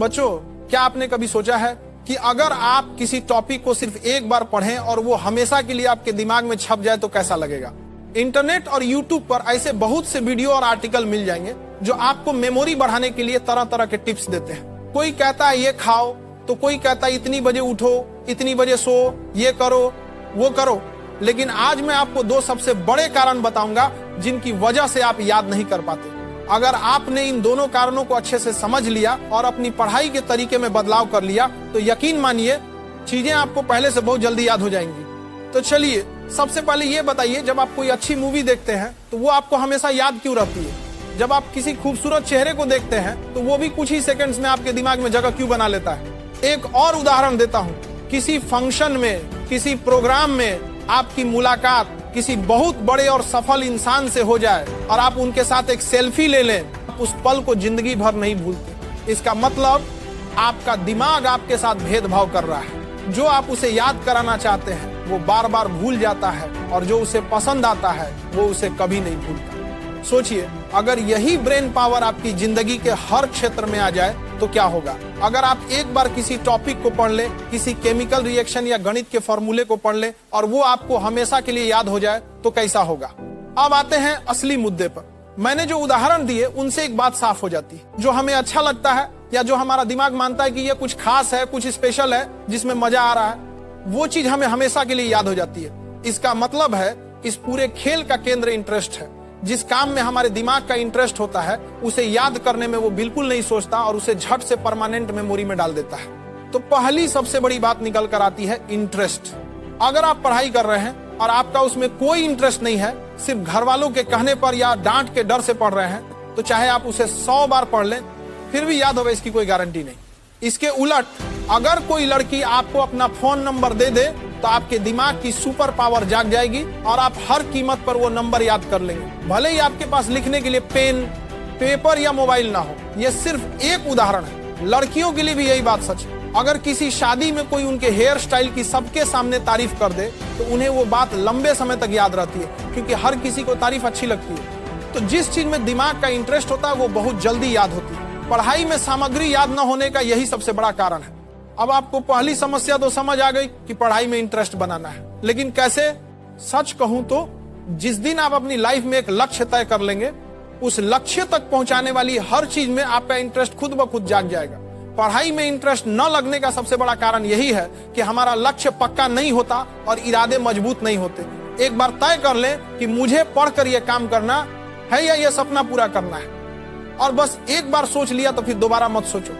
बच्चों, क्या आपने कभी सोचा है कि अगर आप किसी टॉपिक को सिर्फ एक बार पढ़ें और वो हमेशा के लिए आपके दिमाग में छप जाए तो कैसा लगेगा? इंटरनेट और यूट्यूब पर ऐसे बहुत से वीडियो और आर्टिकल मिल जाएंगे जो आपको मेमोरी बढ़ाने के लिए तरह तरह के टिप्स देते हैं। कोई कहता है ये खाओ, तो कोई कहता है इतनी बजे उठो, इतनी बजे सो, ये करो, वो करो। लेकिन आज मैं आपको दो सबसे बड़े कारण बताऊंगा जिनकी वजह से आप याद नहीं कर पाते। अगर आपने इन दोनों कारणों को अच्छे से समझ लिया और अपनी पढ़ाई के तरीके में बदलाव कर लिया तो यकीन मानिए चीजें आपको पहले से बहुत जल्दी याद हो जाएंगी। तो चलिए, सबसे पहले ये बताइए, जब आप कोई अच्छी मूवी देखते हैं तो वो आपको हमेशा याद क्यों रहती है? जब आप किसी खूबसूरत चेहरे को देखते हैं तो वो भी कुछ ही सेकंड्स में आपके दिमाग में जगह क्यों बना लेता है? एक और उदाहरण देता हूँ। किसी फंक्शन में, किसी प्रोग्राम में आपकी मुलाकात किसी बहुत बड़े और सफल इंसान से हो जाए और आप उनके साथ एक सेल्फी ले लें, उस पल को जिंदगी भर नहीं भूलते। इसका मतलब आपका दिमाग आपके साथ भेदभाव कर रहा है। जो आप उसे याद कराना चाहते हैं वो बार बार भूल जाता है और जो उसे पसंद आता है वो उसे कभी नहीं भूलता। सोचिए, अगर यही ब्रेन पावर आपकी जिंदगी के हर क्षेत्र में आ जाए तो क्या होगा? अगर आप एक बार किसी टॉपिक को पढ़ ले, किसी केमिकल रिएक्शन या गणित के फॉर्मूले को पढ़ ले और वो आपको हमेशा के लिए याद हो जाए तो कैसा होगा? अब आते हैं असली मुद्दे पर। मैंने जो उदाहरण दिए उनसे एक बात साफ हो जाती है। जो हमें अच्छा लगता है या जो हमारा दिमाग मानता है कि ये कुछ खास है, कुछ स्पेशल है, जिसमें मजा आ रहा है, वो चीज हमें हमेशा के लिए याद हो जाती है। इसका मतलब है इस पूरे खेल का केंद्र इंटरेस्ट है। जिस काम में हमारे दिमाग का इंटरेस्ट होता है उसे याद करने में वो बिल्कुल नहीं सोचता और उसे झट से परमानेंट मेमोरी में डाल देता है। तो पहली सबसे बड़ी बात निकल कर आती है इंटरेस्ट। अगर आप पढ़ाई कर रहे हैं और आपका उसमें कोई इंटरेस्ट नहीं है, सिर्फ घर वालों के कहने पर या डांट के डर से पढ़ रहे हैं, तो चाहे आप उसे 100 बार पढ़ लें फिर भी याद होगा, इसकी कोई गारंटी नहीं। इसके उलट, अगर कोई लड़की आपको अपना फोन नंबर दे दे तो आपके दिमाग की सुपर पावर जाग जाएगी और आप हर कीमत पर वो नंबर याद कर लेंगे, भले ही आपके पास लिखने के लिए पेन, पेपर या मोबाइल ना हो। ये सिर्फ एक उदाहरण है। लड़कियों के लिए भी यही बात सच है। अगर किसी शादी में कोई उनके हेयर स्टाइल की सबके सामने तारीफ कर दे तो उन्हें वो बात लंबे समय तक याद रहती है, क्योंकि हर किसी को तारीफ अच्छी लगती है। तो जिस चीज में दिमाग का इंटरेस्ट होता है वो बहुत जल्दी याद होती है। पढ़ाई में सामग्री याद न होने का यही सबसे बड़ा कारण है। अब आपको पहली समस्या तो समझ आ गई कि पढ़ाई में इंटरेस्ट बनाना है, लेकिन कैसे? सच कहूं तो जिस दिन आप अपनी लाइफ में एक लक्ष्य तय कर लेंगे, उस लक्ष्य तक पहुंचाने वाली हर चीज में आपका इंटरेस्ट खुद ब खुद जाग जाएगा। पढ़ाई में इंटरेस्ट न लगने का सबसे बड़ा कारण यही है कि हमारा लक्ष्य पक्का नहीं होता और इरादे मजबूत नहीं होते। एक बार तय कर लें कि मुझे पढ़कर यह काम करना है या यह सपना पूरा करना है, और बस एक बार सोच लिया तो फिर दोबारा मत सोचो।